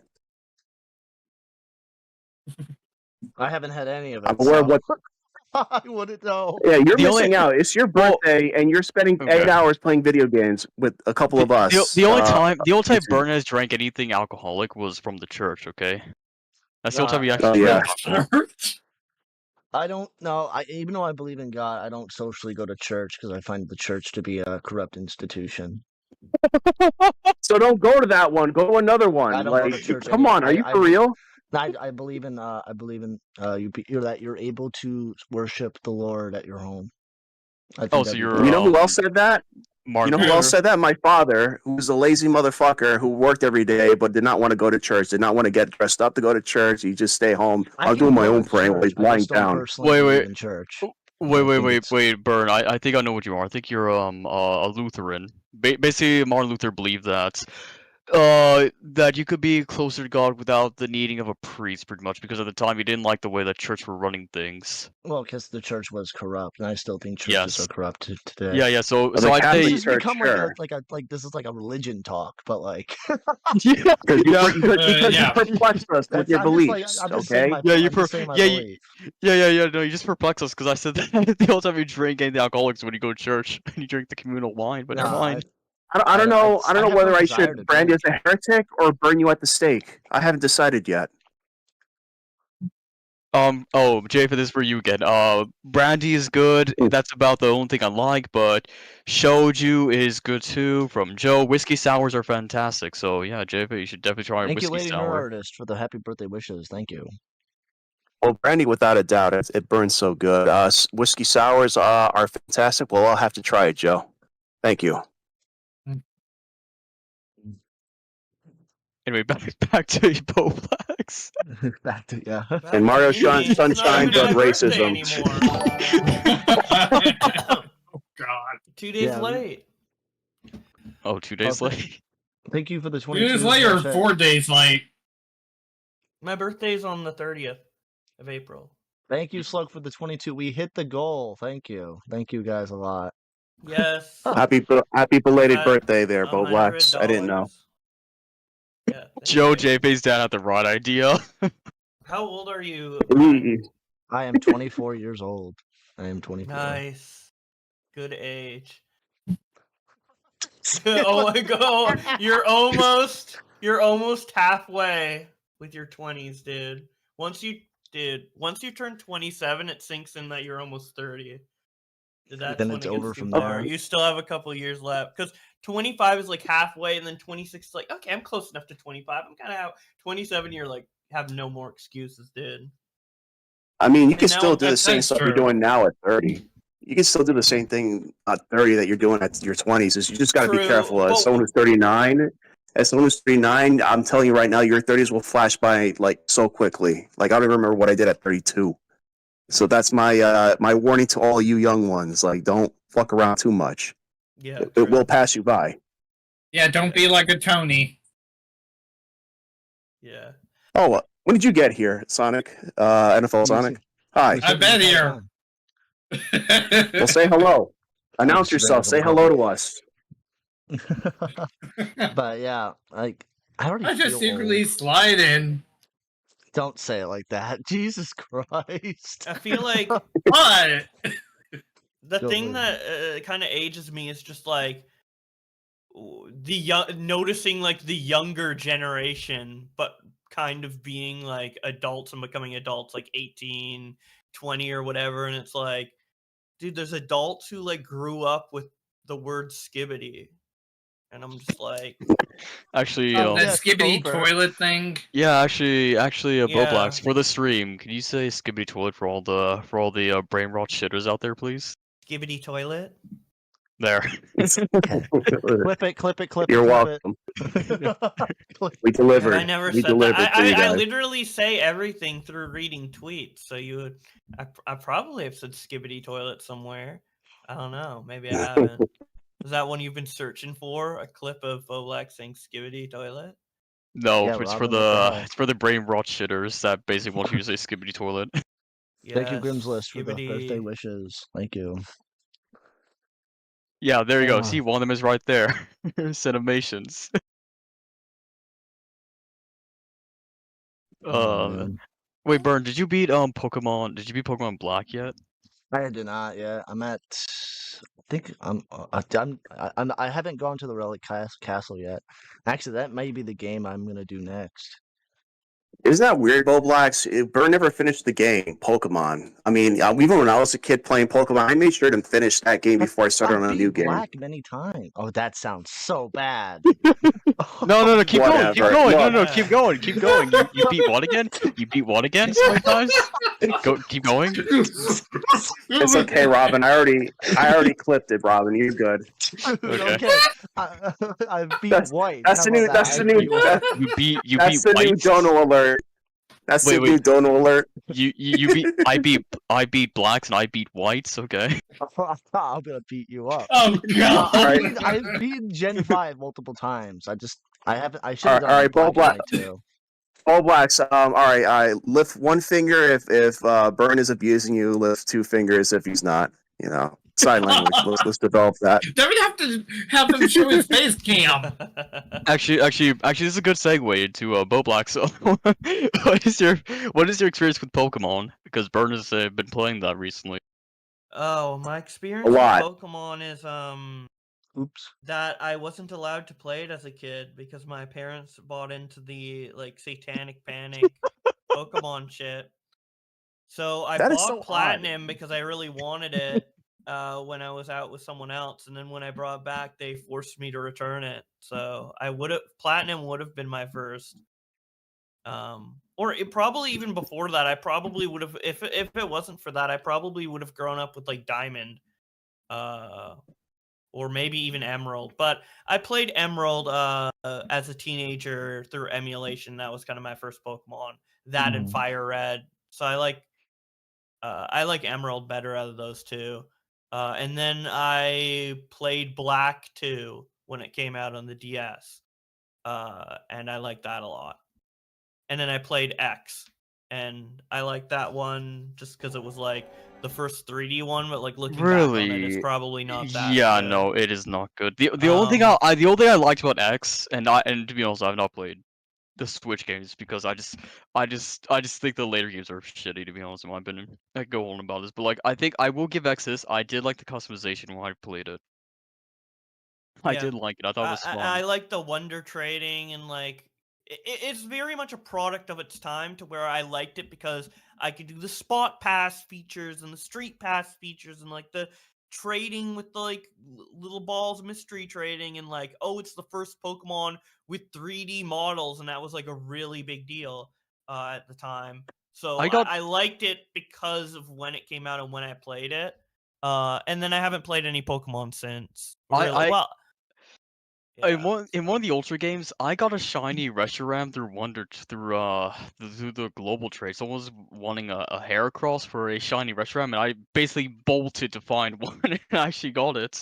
I haven't had any of it. I'm aware of what. I wouldn't know. Yeah, you're missing out. It's your birthday, and you're spending 8 hours playing video games with a couple of us. The only time Burn has drank anything alcoholic was from the church. Okay. That's the only time he actually drank alcohol. I don't know. Even though I believe in God, I don't socially go to church because I find the church to be a corrupt institution. So don't go to that one. Go to another one. I don't go to church. Come on, are you for real? I believe in that you're able to worship the Lord at your home. So you're. You know who else said that? Martin You know who else Luther? said that? My father, who was a lazy motherfucker who worked every day but did not want to go to church, did not want to get dressed up to go to church. He just stay home. I'll do my own praying while he's lying down. Wait. In church. Wait, Burn. I think I know what you are. I think you're a Lutheran. Basically, Martin Luther believed that that you could be closer to God without the needing of a priest, pretty much, because at the time he didn't like the way the church were running things. Well, because the church was corrupt, and I still think churches are corrupt today. Yeah. So the I'd say this has become like this is like a religion talk, but like Because you perplex us with your beliefs, okay? No, you just perplex us because I said that the whole time you drink any alcoholics when you go to church and you drink the communal wine, but never mind. I don't know whether I should brand you as a heretic or burn you at the stake. I haven't decided yet. Jay, for this for you again. Brandy is good. That's about the only thing I like, but Shoju is good too. From Joe, whiskey sours are fantastic. So yeah, Jay, you should definitely try a Thank you, whiskey Lady sour. Artist, for the happy birthday wishes. Thank you. Well, brandy, without a doubt, it burns so good. Whiskey sours are fantastic. Well, I'll have to try it, Joe. Thank you. Anyway, back to Bowblax. Back to And Mario Sunshine does racism. Oh God! 2 days late. Oh, 2 days late. Thank you for the 22. 2 days late or 4 days late? My birthday's on the 30th of April. Thank you, Slug, for the 22. We hit the goal. Thank you guys a lot. Yes. Happy belated birthday there, Bowblax. I didn't know. Yeah. Joe JP's dad had the right idea. How old are you? I am 24 years old. I am 24. Nice. Good age. Oh my god. You're almost halfway with your 20s, dude. Once you turn 27, it sinks in that you're almost 30. Then it's over from there. You still have a couple years left because 25 is like halfway, and then 26 is like, okay, I'm close enough to 25. I'm kind of out. 27, you're like, have no more excuses, dude. I mean, you can still do the same stuff you're doing now at 30. You can still do the same thing at 30 that you're doing at your 20s. You just got to be careful. As someone who's 39, I'm telling you right now, your 30s will flash by like so quickly. Like I don't remember what I did at 32. So that's my my warning to all you young ones. Like, don't fuck around too much. Yeah, it will pass you by. Yeah, don't be like a Tony. Yeah. Oh, When did you get here, Sonic? NFL Sonic? Hi. I've been here. Well, say hello. Announce yourself. Say hello to us. But yeah, like I already I just feel secretly old. slide in. Don't say it like that. Jesus Christ. I feel like What? the Don't thing worry. that kind of ages me is just like noticing like the younger generation, but kind of being like adults and becoming adults, like 18, 20 or whatever, and it's like, dude, there's adults who like grew up with the word skibbity, and I'm just like, Actually, That Yeah, skibbity Cobra. toilet thing. yeah, actually, Yeah. Bowblax, for the stream, can you say skibbity toilet for all the brain rot shitters out there, please? skibbity toilet. There. Okay. Clip it, clip it, clip You're it, welcome. clip it. We delivered. I never we said that. delivered for you I guys. literally say everything through reading tweets. So you would, I probably have said skibbity toilet somewhere. I don't know. Maybe I haven't. Is that one you've been searching for? A clip of Bowblax saying skibbity toilet? No, Yeah, it's Robin, what the hell? for the brain rot shitters that basically want you to say skibbity toilet. Thank you, Yes, Grimm's List, for the birthday skibbity. wishes. Thank you. Yeah, there you go. Ah. See, one of them is right there. Cinemations. Man. Wait, Burn, did you beat Pokemon? Did you beat Pokemon Black yet? I did not yet. I'm at. I think I haven't gone to the Relic Castle yet. Actually, that may be the game I'm gonna do next. Isn't that weird, Bowblax? Burn never finished the game, Pokemon. I mean, even when I was a kid playing Pokemon, I made sure to finish that game before I started on a new beat game. Black many times. Oh, that sounds so bad. No, keep going, keep Whatever. going. Look. No, keep going, keep going. You beat what again? You beat what again so many times? Keep going. It's okay, Robin. I already clipped it, Robin. You're good. Okay. I beat That's- White. That's the new. That's the new. That's the new White. Dono alert. That's the new Dono alert. You beat I beat Blacks and I beat Whites. Okay. I'm gonna beat you up. Oh god! I've beaten Gen 5 multiple times. I haven't. I should All have done right, it Black Bowblax. Knight too. Bowblax. All right. I lift one finger if Burn is abusing you. Lift two fingers if he's not. You know, sign language. Let's develop that. Then we'd have to have him show his face cam. Actually, this is a good segue into Bowblax. So, what is your experience with Pokemon? Because Burn has been playing that recently. Oh, my experience A lot. with Pokemon is Oops. that I wasn't allowed to play it as a kid because my parents bought into the like satanic panic Pokemon shit. So I That is bought so Platinum because I really wanted it when I was out with someone else, and then when I brought it back, they forced me to return it. So Platinum would have been my first. Or it probably even before that, I probably would have if it wasn't for that, I probably would have grown up with like Diamond. Or maybe even Emerald. But I played Emerald as a teenager through emulation. That was kind of my first Pokemon. That and Fire Red. So I like Emerald better out of those two. And then I played Black too when it came out on the DS. And I liked that a lot. And then I played X. And I liked that one just because it was like the first 3D one, but like looking back on it, it's probably not that Yeah, good. no, it is not good. The only thing I liked about X, and to be honest, I've not played the Switch games because I just think the later games are shitty, to be honest, in my opinion. I go on about this, but like I think I will give X this. I did like the customization when I played it. I did like it. I thought it was fun. I like the wonder trading and like it's very much a product of its time to where I liked it because I could do the spot pass features and the street pass features and like the trading with the like little balls, mystery trading, and like, oh, it's the first Pokemon with 3D models, and that was like a really big deal at the time. So I liked it because of when it came out and when I played it. And then I haven't played any Pokemon since. In one of the Ultra games, I got a shiny Reshiram through the global trade. Someone was wanting a Heracross for a shiny Reshiram, and I basically bolted to find one and actually got it.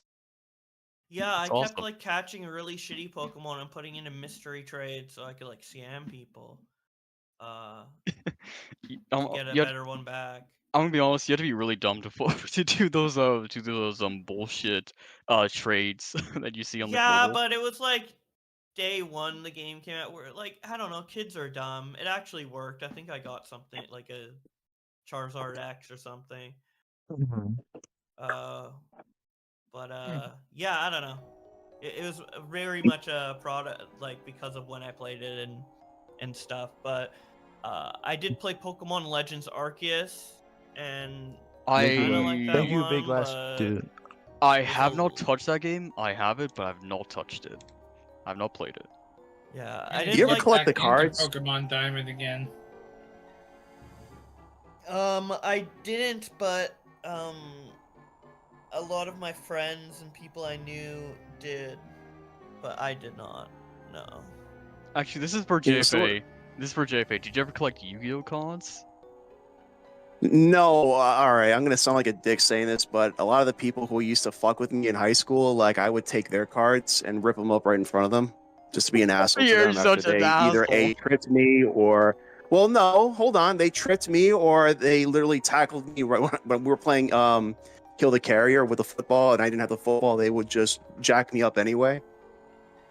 Yeah, I kept like catching really shitty Pokemon and putting in a mystery trade so I could like scam people. to get a better one back. I'm gonna be honest, you have to be really dumb to to do those bullshit trades that you see on the Yeah, global. but it was like day one the game came out. Where like I don't know, kids are dumb. It actually worked. I think I got something like a Charizard X or something. But yeah, I don't know. It was very much a product like because of when I played it and stuff. But I did play Pokemon Legends Arceus, and I kind of like that Thank you, one. Big Glass but dude. I it was have a- not touched that game. I have it, but I've not touched it. I've not played it. Yeah, I I need didn't to You ever get like. collect the back into cards? Pokemon Diamond again. I didn't, but a lot of my friends and people I knew did, but I did not. No. Actually, this is for Yeah, so- JFA. This is for JFA. Did you ever collect Yu-Gi-Oh cards? No, all right. I'm gonna sound like a dick saying this, but a lot of the people who used to fuck with me in high school, like I would take their cards and rip them up right in front of them, just to be an asshole to You're them after such an they either asshole. tripped me or, well, no, hold on, they tripped me or they literally tackled me right when we were playing Kill the Carrier with a football, and I didn't have the football. They would just jack me up anyway.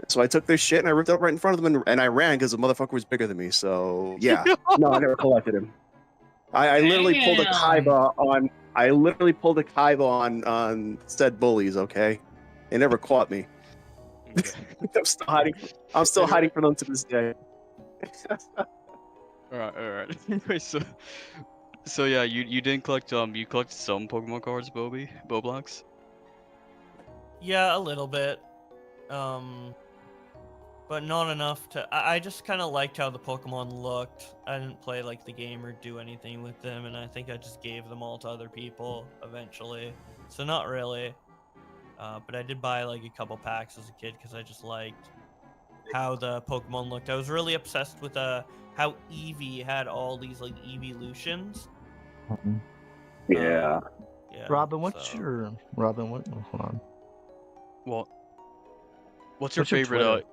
So I took their shit and I ripped it up right in front of them, and I ran because the motherfucker was bigger than me. So yeah, no, I never collected him. I literally pulled a Kaiba on. I literally pulled a Kaiba on said bullies. Okay, they never caught me. Okay. I'm still hiding. I'm still hiding from them to this day. Alright. Anyway, so yeah, you didn't collect you collected some Pokemon cards, Bowblax? Yeah, a little bit. But not enough to. I just kind of liked how the Pokemon looked. I didn't play like the game or do anything with them, and I think I just gave them all to other people eventually. So not really. But I did buy like a couple packs as a kid because I just liked how the Pokemon looked. I was really obsessed with how Eevee had all these like evolutions. Yeah. Yeah. Robin, what's so- your Robin? What? Oh, hold on. What? What's your What's your favorite?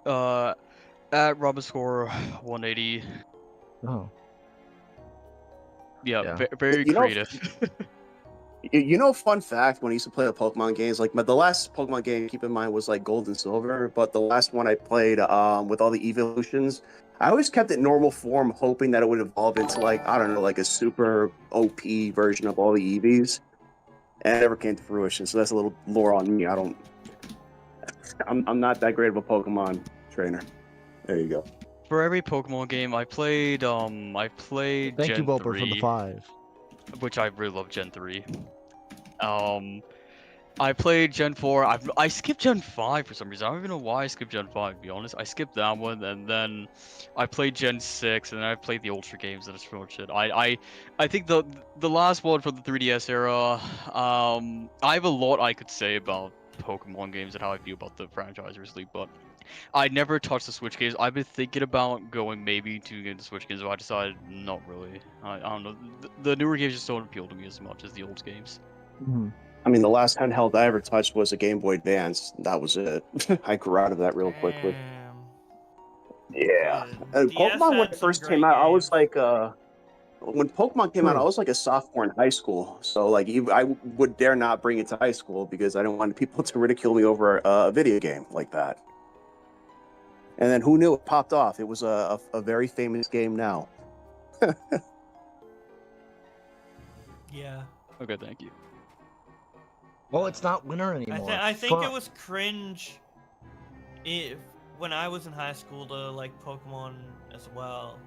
At Robinscore 180. Oh, Yeah, Yeah. very You know- creative. You know, fun fact: when I used to play the Pokemon games, like the last Pokemon game, keep in mind, was like Gold and Silver. But the last one I played, with all the evolutions, I always kept it normal form, hoping that it would evolve into like I don't know, like a super OP version of all the EVs, and it never came to fruition. So that's a little lore on me. I'm not that great of a Pokemon trainer. There you go. For every Pokemon game I played thank Gen you, Bulber, for 3, the 5. which I really love Gen 3. I played Gen 4. I skipped Gen 5 for some reason. I don't even know why I skipped Gen 5, to be honest. I skipped that one, and then I played Gen 6, and then I played the Ultra games, and it's pretty much it. I think the last one from the 3DS era, I have a lot I could say about Pokemon games and how I feel about the franchise recently, but I never touched the Switch games. I've been thinking about going maybe to get the Switch games, but I decided not really. I don't know. The newer games just don't appeal to me as much as the old games. I mean, the last handheld I ever touched was a Game Boy Advance. That was it. I grew out of that real quickly. Damn. Yeah. The And DS Pokemon, when had it some first great came out, I was games. like, when Pokemon came out, I True. was like a sophomore in high school. So, like, I would dare not bring it to high school because I didn't want people to ridicule me over a video game like that. And then who knew it popped off? It was a very famous game now. Yeah. Okay, thank you. Well, it's not winter anymore. I think it Fuck. was cringe when I was in high school to like Pokemon as well.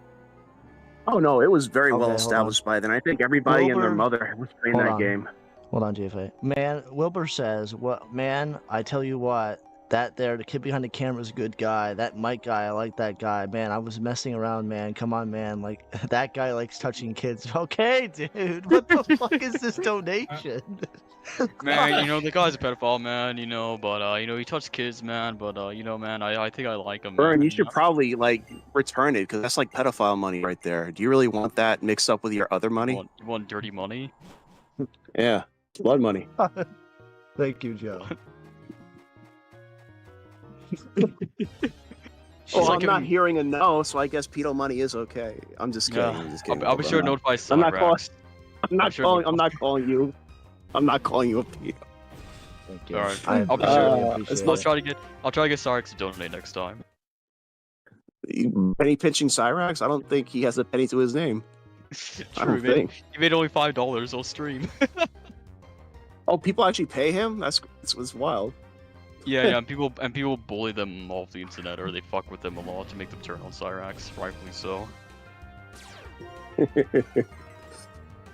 Oh, no, it was very Okay, well hold established by then. I think everybody and their Wilbur, mother was playing hold that on. game. Hold on, JFA. Man, Wilbur says, "What, man? I tell you what, that there, the kid behind the camera is a good guy. That Mike guy, I like that guy. Man, I was messing around, man. Come on, man. Like that guy likes touching kids. Okay, dude. What the fuck is this donation? Man, the guy's a pedophile, man, but, he touched kids, man, but, man, I think I like him, Burn, man. you should probably like return it because that's like pedophile money right there. Do you really want that mixed up with your other money? You want dirty money? Yeah, blood money. Thank you, Joe. She's Well, like I'm not giving- hearing a no, so I guess pedo money is okay. I'm just kidding. Yeah. I'm just kidding. I'll be sure to notify I'm not calling. Cyrax. I'm not sure calling. no- I'm not calling you. I'm not calling you a pedo. Thank you. Alright. I I'll be really sure- appreciate I'll it. try to get Cyrax to donate next time. Penny pinching Cyrax? I don't think he has a penny to his name. I True, don't man. think. He made only $5 on stream. Oh, people actually pay him? That's wild. Yeah, and people bully them off the internet, or they fuck with them a lot to make them turn on Cyrax, rightfully so.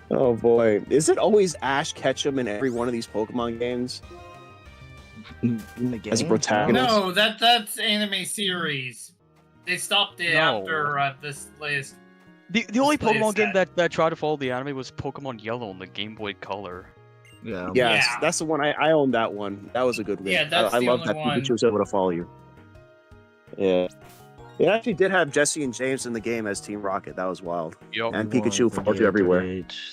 Oh boy, is it always Ash Ketchum in every one of these Pokemon games? In the game? As a protagonist? No, that's anime series. They stopped it No. after this latest. The only Display Pokemon game set. that tried to follow the anime was Pokemon Yellow on the Game Boy Color. Yeah. Yes, Yeah. that's the one I owned. That one. That was a good one. Yeah, that's I the love only that one. Pikachu was able to follow you. Yeah. It actually did have Jesse and James in the game as Team Rocket. That was wild. Yup. And Pikachu followed you everywhere.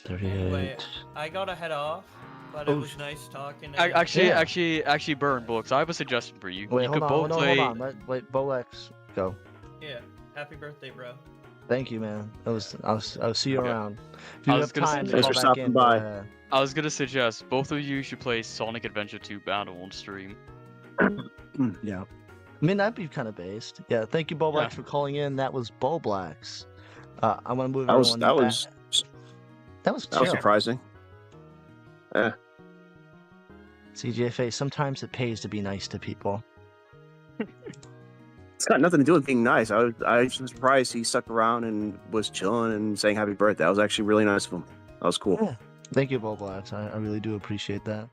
38. Wait, I gotta head off, but Oh, it was nice talking. to you. Actually, Burn Books. I have a suggestion for you. Wait, You hold could on, both play. hold on. Wait, Bowblax, go. Yeah. Happy birthday, bro. Thank you, man. I'll see you Okay. around. If you I have was gonna say- time to Thanks call for back stopping in, go by. ahead. I was gonna suggest both of you should play Sonic Adventure 2 Battle on stream. Yeah. I mean, that'd be kind of based. Yeah, thank you, Bowblax, Yeah. for calling in. That was Bowblax. I'm gonna move That was everyone that back. was That was that was chill. surprising. CJFA, sometimes it pays to be nice to people. It's got nothing to do with being nice. I was surprised he stuck around and was chilling and saying happy birthday. That was actually really nice of him. That was cool. Yeah. Thank you, Bowblax. I really do appreciate that.